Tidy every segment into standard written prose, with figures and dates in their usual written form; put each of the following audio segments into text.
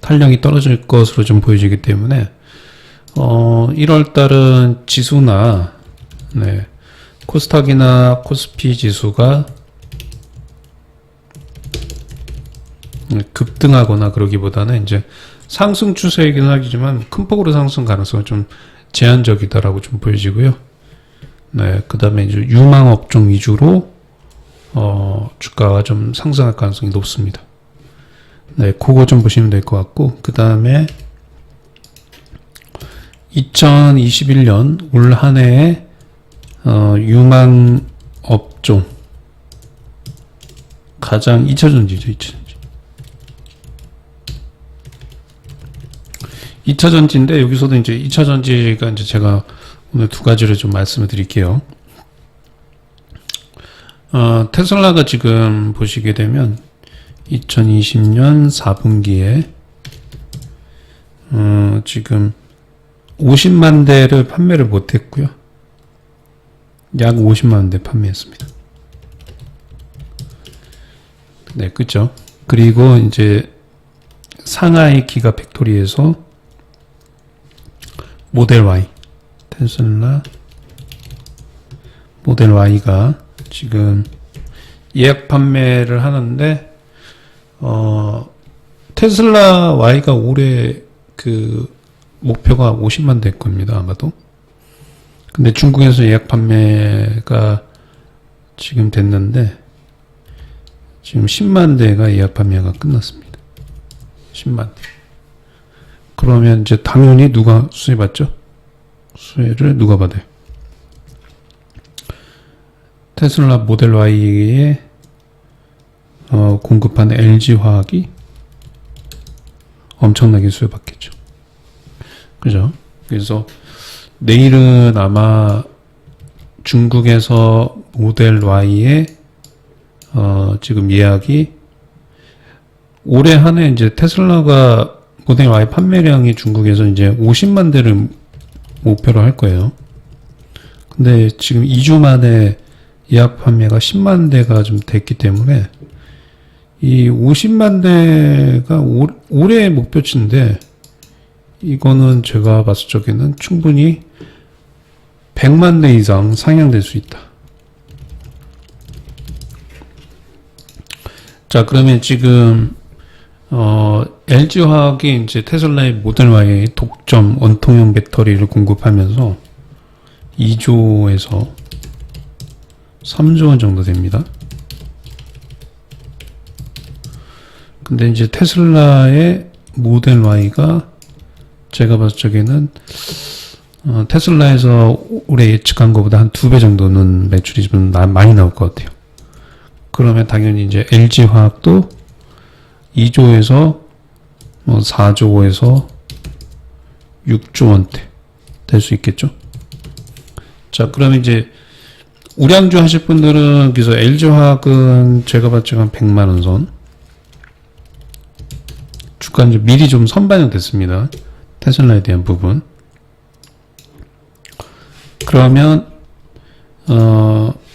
탄력이 떨어질 것으로 좀 보여지기 때문에 1월 달은 지수나 네, 코스닥이나 코스피 지수가 급등하거나 그러기보다는 이제 상승 추세이긴 하지만 큰 폭으로 상승 가능성은 좀 제한적이다라고 좀 보여지고요. 네, 그 다음에 이제 유망 업종 위주로 주가가 좀 상승할 가능성이 높습니다. 네, 그거 좀 보시면 될 것 같고, 그 다음에 2021년 올 한 해의 유망 업종 가장 2차전지죠. 2차전지인데 여기서도 이제 2차전지가 이제 제가 오늘 두 가지를 좀 말씀을 드릴게요. 테슬라가 지금 보시게 되면 2020년 4분기에 지금 50만 대를 판매를 못했고요. 약 50만 대 판매했습니다. 네, 그죠? 그리고 이제 상하이 기가 팩토리에서 모델 Y, 테슬라 모델 Y가 지금 예약 판매를 하는데 테슬라 Y가 올해 그 목표가 50만 대일 겁니다, 아마도. 근데 중국에서 예약 판매가 지금 됐는데 지금 10만 대가 예약 판매가 끝났습니다. 10만 대. 그러면 이제 당연히 누가 수혜받죠? 수혜를 누가 받아요? 테슬라 모델 Y에 공급한 LG화학이 엄청나게 수혜받겠죠. 그죠? 그래서 내일은 아마 중국에서 모델 Y의 지금 예약이 올해 한 해 이제 테슬라가 모델 Y 판매량이 중국에서 이제 50만 대를 목표로 할 거예요. 근데 지금 2주 만에 예약 판매가 10만 대가 좀 됐기 때문에 이 50만 대가 올해의 목표치인데 이거는 제가 봤을 적에는 충분히 100만 대 이상 상향될 수 있다. 자, 그러면 지금 LG화학이 이제 테슬라의 모델 Y의 독점 원통형 배터리를 공급하면서 2조에서 3조 원 정도 됩니다. 근데 이제 테슬라의 모델 Y가 제가 봤을 적에는 테슬라에서 올해 예측한 것보다 한 2배 정도는 매출이 좀 많이 나올 것 같아요. 그러면 당연히 이제 LG화학도 2조에서 4조에서 6조 원대 될 수 있겠죠. 자, 그러면 이제 우량주 하실 분들은 그래서 LG화학은 제가 봤을 때 한 100만 원 선 주가 이제 미리 좀 선반영됐습니다. 테슬라에 대한 부분. 그러면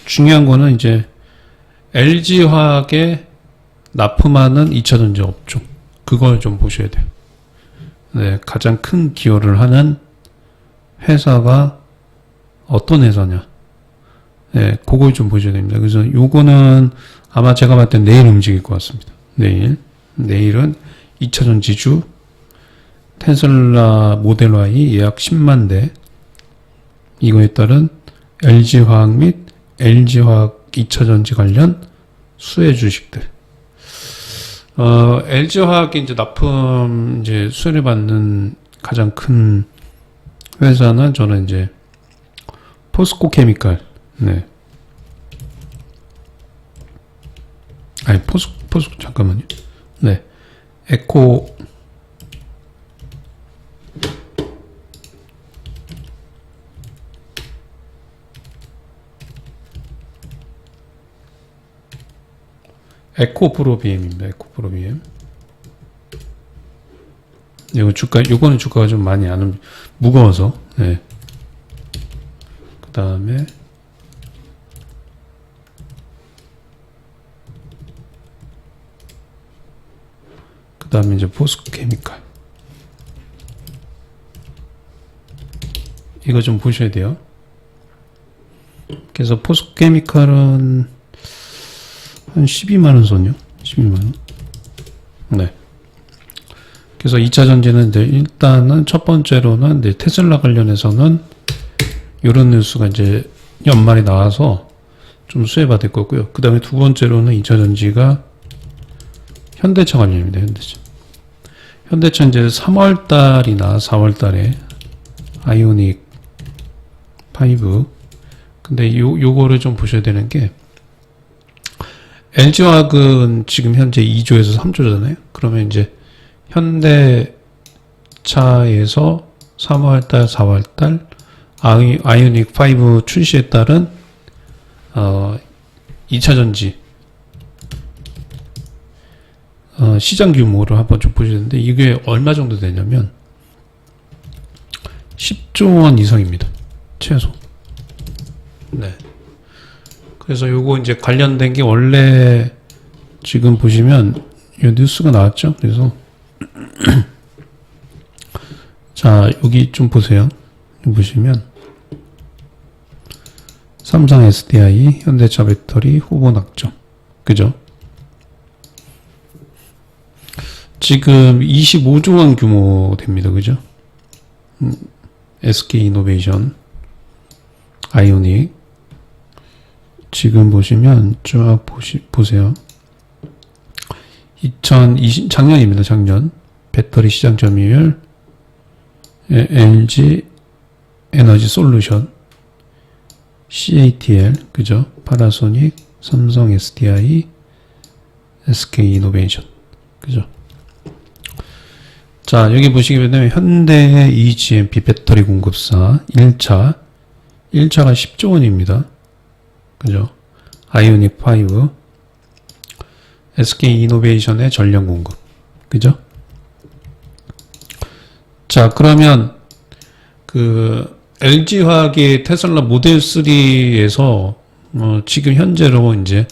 중요한 거는 이제 LG화학에 납품하는 2차전지 업종, 그걸 좀 보셔야 돼요. 네, 가장 큰 기여를 하는 회사가 어떤 회사냐, 네, 그걸 좀 보셔야 됩니다. 그래서 요거는 아마 제가 봤을 때 내일 움직일 것 같습니다. 내일은 2차전지주 테슬라 모델 Y 예약 10만 대, 이거에 따른 LG화학 및 LG화학 2차전지 관련 수혜 주식들. LG화학이 이제 납품 이제 수혜를 받는 가장 큰 회사는 저는 이제 포스코 케미칼. 네. 아니, 포스코, 잠깐만요. 네. 에코프로비엠입니다. 에코프로비엠. 요거는 주가가 좀 많이 안 무거워서. 네. 그 다음에 다음에 이제 포스코케미칼. 이거 좀 보셔야 돼요. 그래서 포스코케미칼은 한 12만원 선이요. 12만원. 네. 그래서 2차 전지는 이제 일단은 첫 번째로는 이제 테슬라 관련해서는 이런 뉴스가 이제 연말에 나와서 좀 수혜받을 거고요. 그 다음에 두 번째로는 2차 전지가 현대차 관련입니다. 현대차. 현대차 이제 3월 달이나 4월 달에 아이오닉 5. 근데 요거를 좀 보셔야 되는 게 LG화학은 지금 현재 2조에서 3조잖아요. 그러면 이제 현대차에서 3월 달, 4월 달 아이오닉 5 출시에 따른 2차 전지 시장 규모를 한번 좀 보셔야 되는데 이게 얼마 정도 되냐면 10조 원 이상입니다. 최소. 네. 그래서 요거 이제 관련된 게 원래 지금 보시면 요 뉴스가 나왔죠. 그래서 자, 여기 좀 보세요. 여기 보시면 삼성 SDI, 현대차 배터리 후보 낙점. 그죠? 지금 25조 원 규모 됩니다. 그죠? SK 이노베이션, 아이오닉. 지금 보시면 쭉 보세요. 작년입니다. 작년. 배터리 시장 점유율, LG 에너지 솔루션, CATL, 그죠? 파나소닉, 삼성 SDI, SK 이노베이션, 그죠? 자, 여기 보시게 되면 현대 EGMP 배터리 공급사 1차가 10조 원입니다. 그죠? 아이오닉 5, SK 이노베이션의 전력 공급, 그죠? 자, 그러면 LG화학의 테슬라 모델 3에서 지금 현재로 이제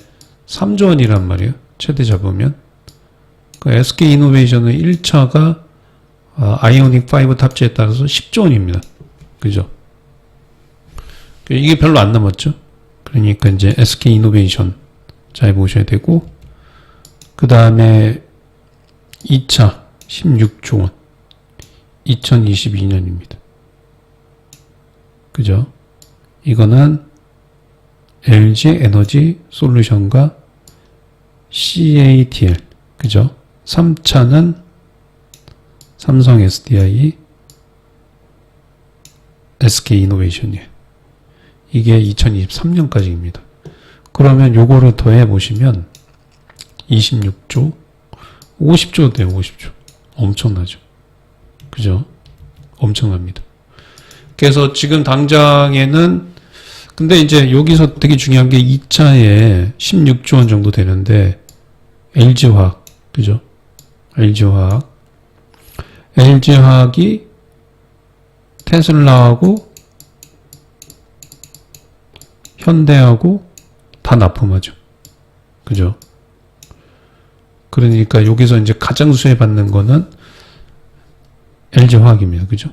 3조 원이란 말이에요. 최대 잡으면. SK 이노베이션은 1차가 아이오닉 5 탑재에 따라서 10조 원입니다. 그죠? 이게 별로 안 남았죠? 그러니까 이제 SK 이노베이션 잘 보셔야 되고, 그 다음에 2차 16조 원. 2022년입니다. 그죠? 이거는 LG 에너지 솔루션과 CATL. 그죠? 3차는 삼성 SDI, SK 이노베이션이에요. 이게 2023년까지입니다. 그러면 요거를 더해 보시면 26조, 50조 돼요. 50조. 엄청나죠? 그죠? 엄청납니다. 그래서 지금 당장에는 근데 이제 여기서 되게 중요한 게 2차에 16조 원 정도 되는데 LG화학, 그죠? LG화학이 테슬라하고 현대하고 다 납품하죠. 그죠? 그러니까 여기서 이제 가장 수혜받는 거는 LG화학입니다. 그죠?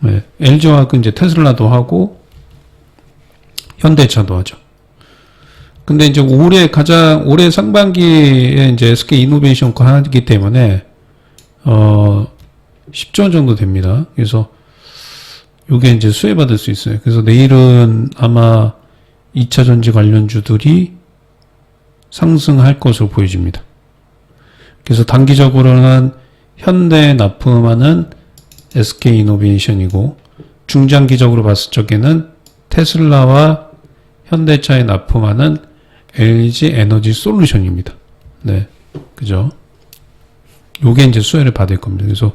네. LG화학은 이제 테슬라도 하고 현대차도 하죠. 근데 이제 올해 상반기에 이제 SK 이노베이션 거 하기 때문에 10조 원 정도 됩니다. 그래서 요게 이제 수혜받을 수 있어요. 그래서 내일은 아마 2차 전지 관련주들이 상승할 것으로 보여집니다. 그래서 단기적으로는 현대에 납품하는 SK 이노베이션이고 중장기적으로 봤을 적에는 테슬라와 현대차에 납품하는 LG 에너지 솔루션입니다. 네. 그죠? 요게 이제 수혜를 받을 겁니다. 그래서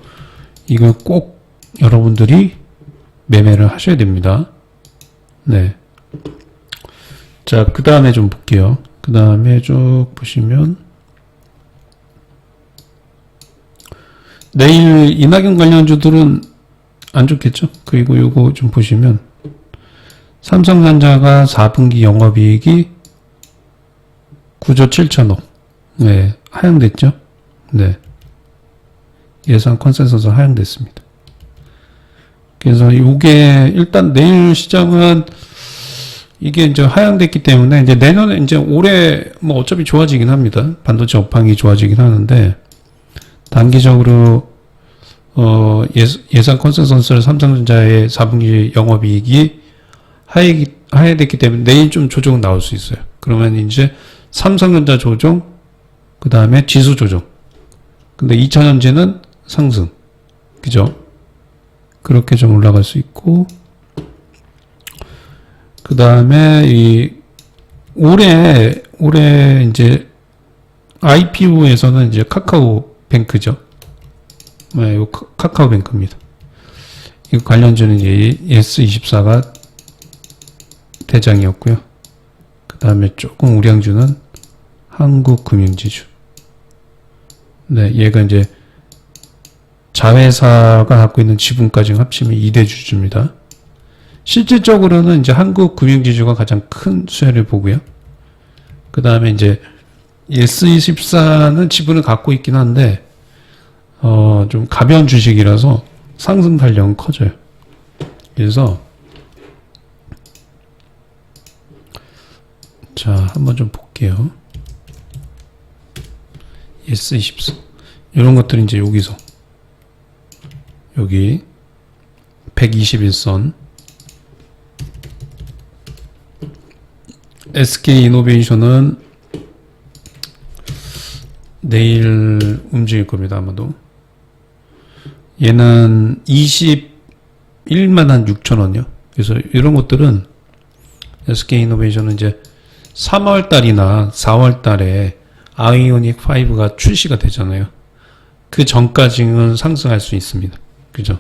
이걸 꼭 여러분들이 매매를 하셔야 됩니다. 네. 자, 그 다음에 좀 볼게요. 그 다음에 쭉 보시면 내일 이낙연 관련주들은 안 좋겠죠? 그리고 요거 좀 보시면 삼성전자가 4분기 영업이익이 9조 7천억. 네, 하향됐죠? 네. 예상 컨센서스 하향됐습니다. 그래서 이게 일단 내일 시장은 이게 이제 하향됐기 때문에 이제 내년에 이제 올해 뭐 어차피 좋아지긴 합니다. 반도체 업황이 좋아지긴 하는데 단기적으로 예상 컨센서스 삼성전자의 4분기 영업이익이 하향됐기 때문에 내일 좀 조정은 나올 수 있어요. 그러면 이제 삼성전자 조정, 그 다음에 지수 조정. 근데 2차전지는 상승. 그죠? 그렇게 좀 올라갈 수 있고, 그 다음에 올해 이제 IPO에서는 이제 카카오뱅크죠. 네, 요 카카오뱅크입니다. 이 관련주는 이제 S24가 대장이었고요. 그 다음에 조금 우량주는 한국금융지주. 네, 얘가 이제 자회사가 갖고 있는 지분까지 합치면 2대 주주입니다. 실질적으로는 이제 한국금융지주가 가장 큰 수혜를 보고요. 그 다음에 이제 S24는 지분을 갖고 있긴 한데, 좀 가벼운 주식이라서 상승 탄력은 커져요. 그래서, 자, 한번 좀 볼게요. S24. 이런 것들이 이제 여기서, 여기, 121선, SK이노베이션은 내일 움직일 겁니다, 아마도. 얘는 21만 한 6천원이요. 그래서 이런 것들은 SK이노베이션은 이제 3월달이나 4월달에 아이오닉 5가 출시가 되잖아요. 그 전까지는 상승할 수 있습니다. 그죠?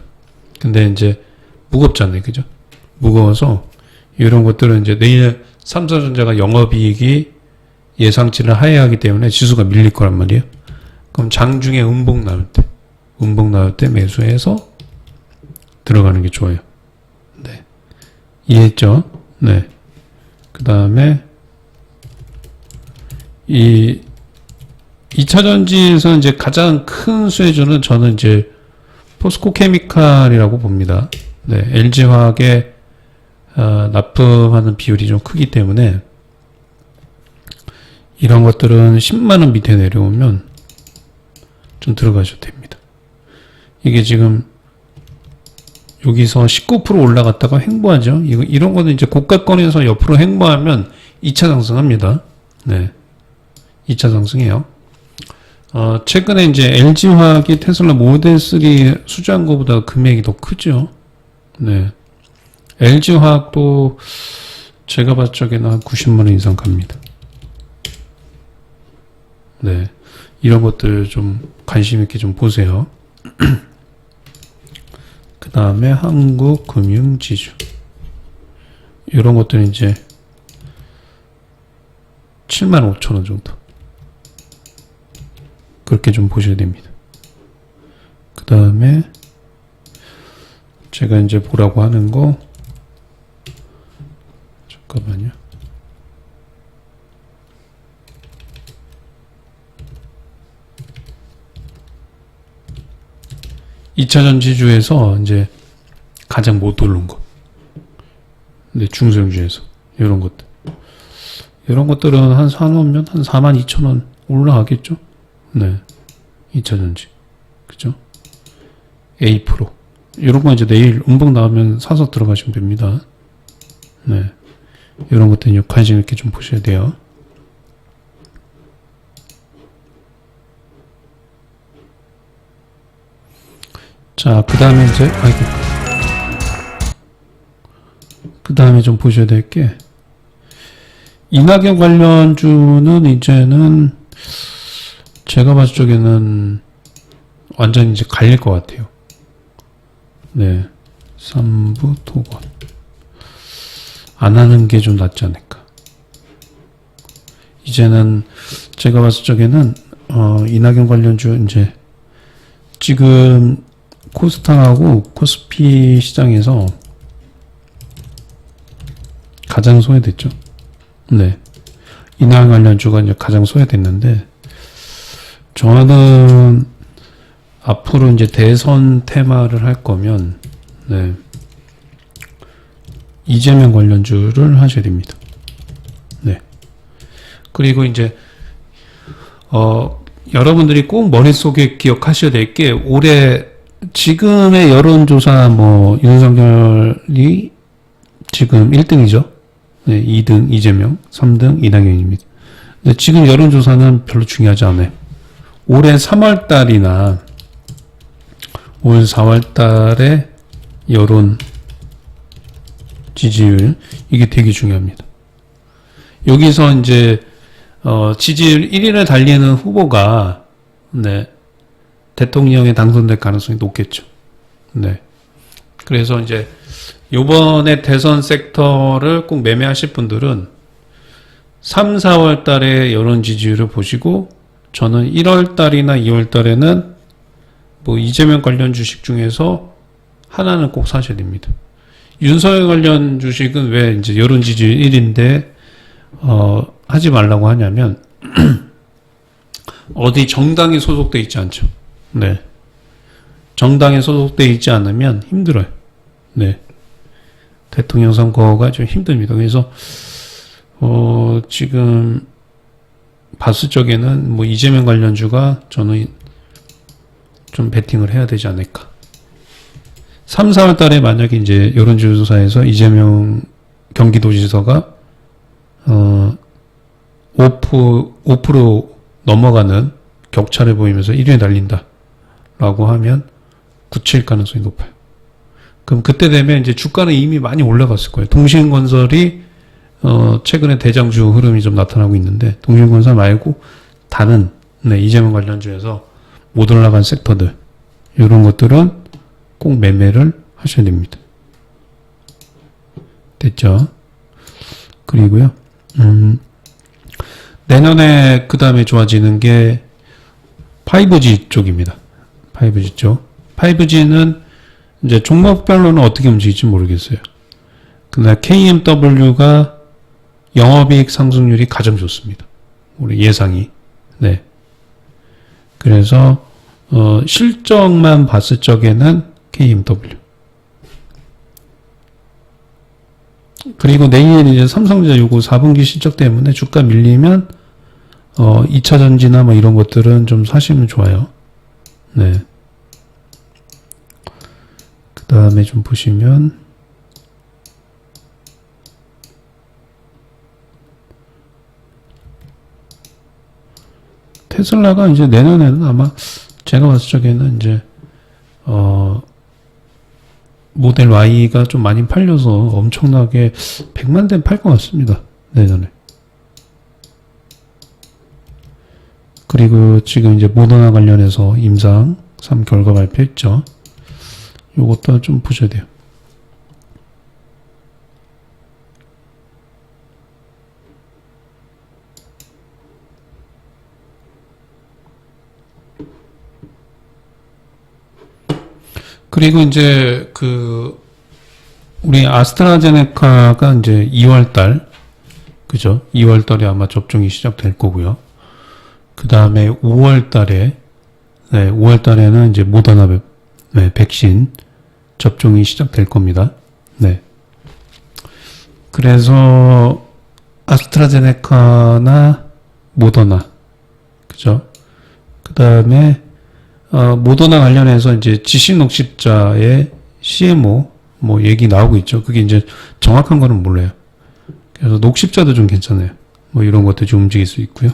근데 이제 무겁잖아요. 그죠? 무거워서 이런 것들은 이제 내일 삼성전자가 영업이익이 예상치를 하회하기 때문에 지수가 밀릴 거란 말이에요. 그럼 장중에 음봉 나올 때 매수해서 들어가는 게 좋아요. 네. 이해했죠? 네. 그 다음에 이 2차전지에서 이제 가장 큰 수혜주는 저는 이제 포스코 케미칼이라고 봅니다. 네. LG화학의 납품하는 비율이 좀 크기 때문에 이런 것들은 10만원 밑에 내려오면 좀 들어가셔도 됩니다. 이게 지금 여기서 19% 올라갔다가 횡보하죠. 이런 거는 이제 고가권에서 옆으로 횡보하면 2차 상승합니다. 네. 2차 상승해요. 최근에 이제 LG화학이 테슬라 모델 3 수주한 것보다 금액이 더 크죠. 네. LG화학도 제가 봤을 적에는 한 90만원 이상 갑니다. 네. 이런 것들 좀 관심 있게 좀 보세요. 그 다음에 한국금융지주. 이런 것들은 이제 75,000원 정도. 그렇게 좀 보셔야 됩니다. 그 다음에 제가 이제 보라고 하는 거, 잠깐만요. (2차전지주에서) 이제 가장 못 오른 거. 근데 중소형주에서 이런 것들. 이런 것들은 한 사놓으면 한 42,000원 올라가겠죠? 네. 2차전지. 그죠? A 프로. 이런 거 이제 내일 음봉 나오면 사서 들어가시면 됩니다. 네. 이런 것들은 관심 있게 좀 보셔야 돼요. 자, 그 다음에 이제, 그 다음에 좀 보셔야 될 게, 이낙연 관련주는 이제는, 제가 봤을 적에는, 완전히 이제 갈릴 것 같아요. 네. 3부 토건. 안 하는 게 좀 낫지 않을까. 이제는, 제가 봤을 적에는, 이낙연 관련주, 이제, 지금, 코스닥하고 코스피 시장에서 가장 소외됐죠. 네. 이낙연 관련주가 이제 가장 소외됐는데, 저는 앞으로 이제 대선 테마를 할 거면, 네. 이재명 관련주를 하셔야 됩니다. 네. 그리고 이제, 여러분들이 꼭 머릿속에 기억하셔야 될 게, 올해, 지금의 여론조사, 윤석열이 지금 1등이죠. 네, 2등 이재명, 3등 이낙연입니다. 근데 지금 여론조사는 별로 중요하지 않아요. 올해 3월 달이나 올 4월 달에 여론 지지율, 이게 되게 중요합니다. 여기서 이제, 지지율 1위를 달리는 후보가, 네, 대통령에 당선될 가능성이 높겠죠. 네. 그래서 이제, 요번에 대선 섹터를 꼭 매매하실 분들은 3, 4월 달에 여론 지지율을 보시고, 저는 1월 달이나 2월 달에는 이재명 관련 주식 중에서 하나는 꼭 사셔야 됩니다. 윤석열 관련 주식은 왜 이제 여론 지지율 1인데, 하지 말라고 하냐면, 어디 정당에 소속돼 있지 않죠. 네. 정당에 소속돼 있지 않으면 힘들어요. 네. 대통령 선거가 좀 힘듭니다. 그래서, 지금, 봤을 적에는 이재명 관련주가 저는 좀 베팅을 해야 되지 않을까. 3, 4월 달에 만약에 이제 여론조사에서 이재명 경기도지사가 5% 넘어가는 격차를 보이면서 1위에 달린다 라고 하면 굳힐 가능성이 높아요. 그럼 그때 되면 이제 주가는 이미 많이 올라갔을 거예요. 동신건설이 최근에 대장주 흐름이 좀 나타나고 있는데, 동신건설 말고 다른 이재명 관련주에서 못 올라간 섹터들, 이런 것들은 꼭 매매를 하셔야 됩니다. 됐죠? 그리고요, 내년에 그 다음에 좋아지는 게 5G 쪽입니다. 5G 쪽. 5G는 이제 종목별로는 어떻게 움직일지 모르겠어요. 근데 KMW가 영업이익 상승률이 가장 좋습니다. 우리 예상이. 네. 그래서, 실적만 봤을 적에는 KMW. 그리고 내일 이제 삼성전자 요거 4분기 실적 때문에 주가 밀리면, 2차 전지나 이런 것들은 좀 사시면 좋아요. 네. 그 다음에 좀 보시면, 테슬라가 이제 내년에는 아마 제가 봤을 적에는 이제 모델 Y가 좀 많이 팔려서 엄청나게 100만 대는 팔 것 같습니다. 내년에. 그리고 지금 이제 모더나 관련해서 임상 3 결과 발표했죠. 요것도 좀 보셔야 돼요. 그리고 이제 우리 아스트라제네카가 이제 2월달, 그죠? 2월달에 아마 접종이 시작될 거고요. 그 다음에 5월달에, 네, 5월달에는 이제 모더나 백신 접종이 시작될 겁니다. 네. 그래서 아스트라제네카나 모더나, 그죠? 그 다음에 모더나 관련해서 이제 지신녹십자의 CMO 얘기 나오고 있죠. 그게 이제 정확한 거는 몰라요. 그래서 녹십자도 좀 괜찮아요. 이런 것도 좀 움직일 수 있고요.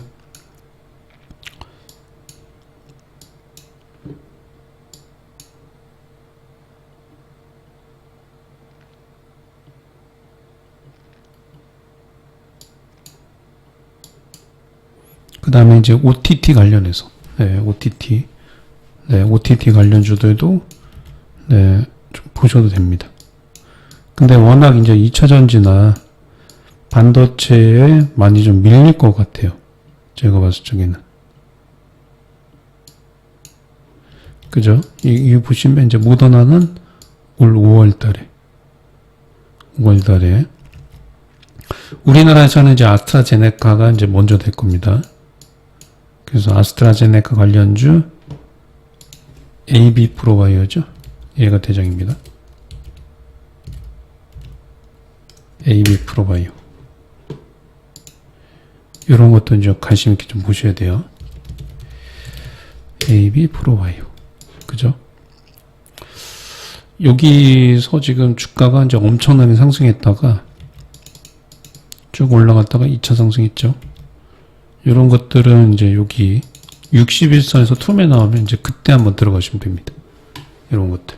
그 다음에 이제 OTT 관련해서, 네, OTT. 네, OTT 관련주들도, 네, 좀 보셔도 됩니다. 근데 워낙 이제 2차 전지나 반도체에 많이 좀 밀릴 것 같아요. 제가 봤을 적에는. 그죠? 이 보시면 이제 모더나는 올 5월 달에. 우리나라에서는 이제 아스트라제네카가 이제 먼저 될 겁니다. 그래서 아스트라제네카 관련주 AB 프로바이어죠. 얘가 대장입니다. AB 프로바이어. 이런 것도 이제 관심 있게 좀 보셔야 돼요. AB 프로바이어. 그죠? 여기서 지금 주가가 이제 엄청나게 상승했다가 쭉 올라갔다가 2차 상승했죠. 이런 것들은 이제 여기 61선에서 투매 나오면 이제 그때 한번 들어가시면 됩니다. 이런 것들.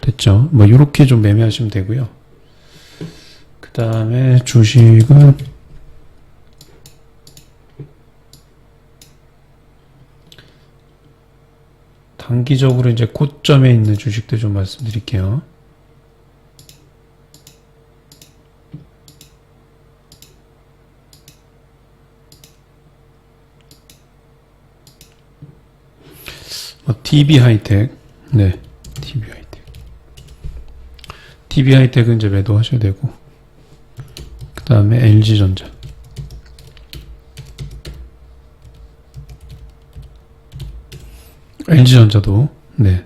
됐죠? 뭐 이렇게 좀 매매하시면 되고요. 그 다음에 주식은 단기적으로 이제 고점에 있는 주식들 좀 말씀드릴게요. DB 하이텍, 네, DB 하이텍. DB 하이텍은 이제 매도하셔야 되고, 그 다음에 LG전자. LG전자도, 네.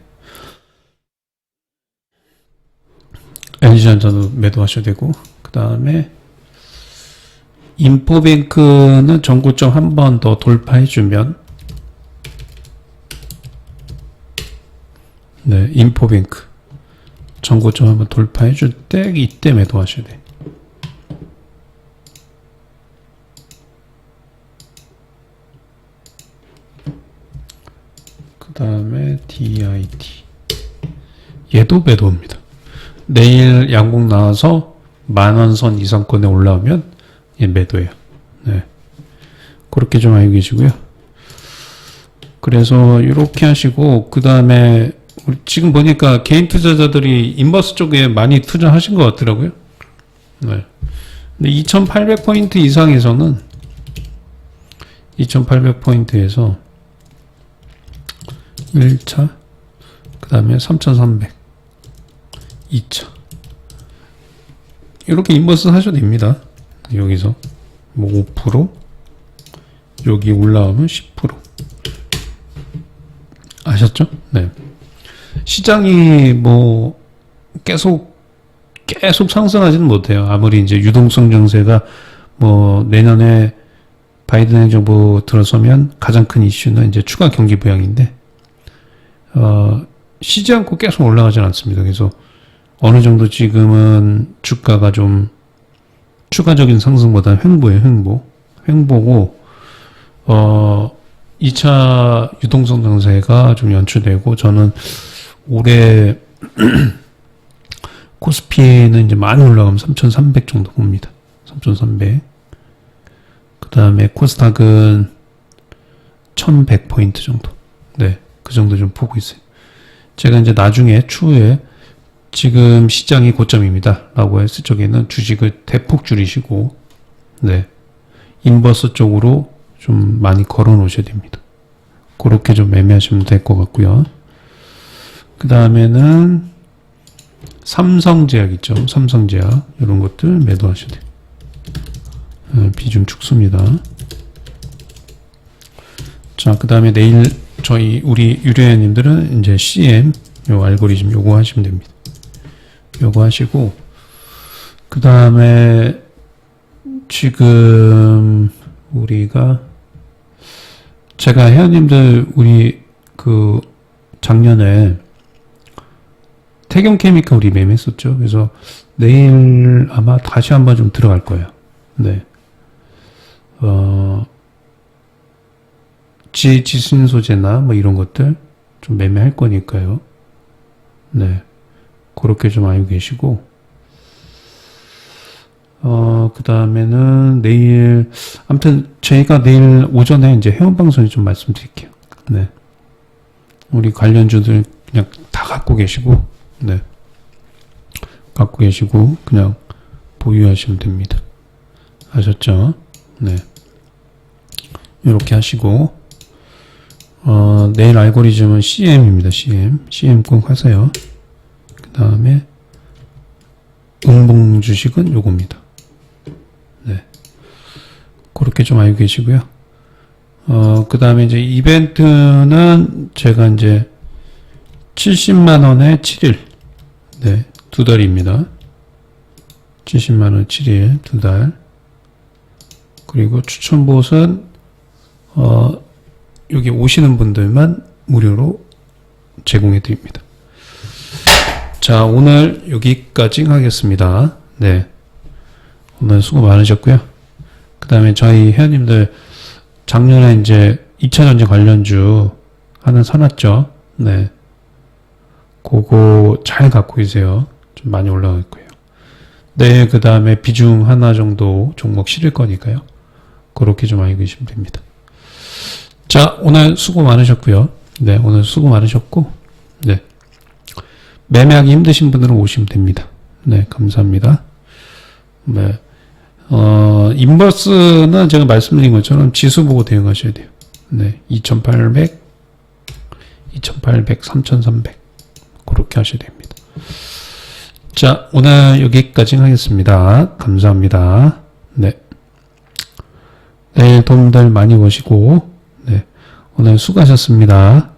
LG전자도 매도하셔야 되고, 그 다음에 인포뱅크는 전고점 한 번 더 돌파해주면, 네, 인포뱅크 전고점 한번 돌파해줄 때 이때 매도하셔야 돼. 그 다음에 DIT 얘도 매도입니다. 내일 양봉 나와서 10,000원 선 이상권에 올라오면 얘 매도예요. 네, 그렇게 좀 알고 계시고요. 그래서 이렇게 하시고 그 다음에 지금 보니까 개인 투자자들이 인버스 쪽에 많이 투자하신 것 같더라고요. 네. 근데 2800포인트 이상에서는 2800포인트에서 1차, 그 다음에 3300, 2차. 이렇게 인버스 하셔도 됩니다. 여기서 뭐 5%, 여기 올라오면 10%. 아셨죠? 네. 시장이 뭐 계속 상승하지는 못해요. 아무리 이제 유동성 정세가 뭐 내년에 바이든 행정부 들어서면 가장 큰 이슈는 이제 추가 경기 부양인데 쉬지 않고 계속 올라가지는 않습니다. 그래서 어느 정도 지금은 주가가 좀 추가적인 상승보다는 횡보예요. 횡보고 2차 유동성 정세가 좀 연출되고 저는 올해 코스피는 이제 많이 올라가면 3,300 정도 봅니다. 3,300. 그 다음에 코스닥은 1,100포인트 정도. 네, 그 정도 좀 보고 있어요. 제가 이제 나중에 추후에 지금 시장이 고점입니다. 라고 했을 적에는 주식을 대폭 줄이시고, 네, 인버스 쪽으로 좀 많이 걸어 놓으셔야 됩니다. 그렇게 좀 매매하시면 될 것 같고요. 그 다음에는 삼성제약 있죠. 삼성제약 이런 것들 매도하셔야 돼요. 비중 축소입니다. 자, 그 다음에 내일 우리 유료회원님들은 이제 CM 요 알고리즘 요거 하시면 됩니다. 요거 하시고 그 다음에 지금 우리가 제가 회원님들 우리 그 작년에 태경케미칼 우리 매매했었죠. 그래서 내일 아마 다시 한번 좀 들어갈 거예요. 네. 지신소재나 뭐 이런 것들 좀 매매할 거니까요. 네. 그렇게 좀 알고 계시고, 그 다음에는 내일, 아무튼 저희가 내일 오전에 이제 회원방송에 좀 말씀드릴게요. 네. 우리 관련주들 그냥 다 갖고 계시고, 네. 갖고 계시고, 그냥 보유하시면 됩니다. 아셨죠? 네. 이렇게 하시고, 내일 알고리즘은 CM입니다. CM 꼭 하세요. 그 다음에, 응봉 주식은 요겁니다. 네. 그렇게 좀 알고 계시고요. 그 다음에 이제 이벤트는 제가 이제 70만원에 7일. 네, 2달입니다. 70만원 7일, 2달. 그리고 추천봇은, 여기 오시는 분들만 무료로 제공해 드립니다. 자, 오늘 여기까지 하겠습니다. 네. 오늘 수고 많으셨고요. 그 다음에 저희 회원님들 작년에 이제 2차 전지 관련주 하나 사놨죠. 네. 그거 잘 갖고 계세요. 좀 많이 올라갈 거예요. 네, 그 다음에 비중 하나 정도 종목 실을 거니까요. 그렇게 좀 알고 계시면 됩니다. 자, 오늘 수고 많으셨고요. 네, 오늘 수고 많으셨고, 네. 매매하기 힘드신 분들은 오시면 됩니다. 네, 감사합니다. 네. 인버스는 제가 말씀드린 것처럼 지수 보고 대응하셔야 돼요. 네, 2800, 3300. 그렇게 하셔야 됩니다. 자, 오늘 여기까지 하겠습니다. 감사합니다. 네. 내일 돈들 많이 버시고, 네. 오늘 수고하셨습니다.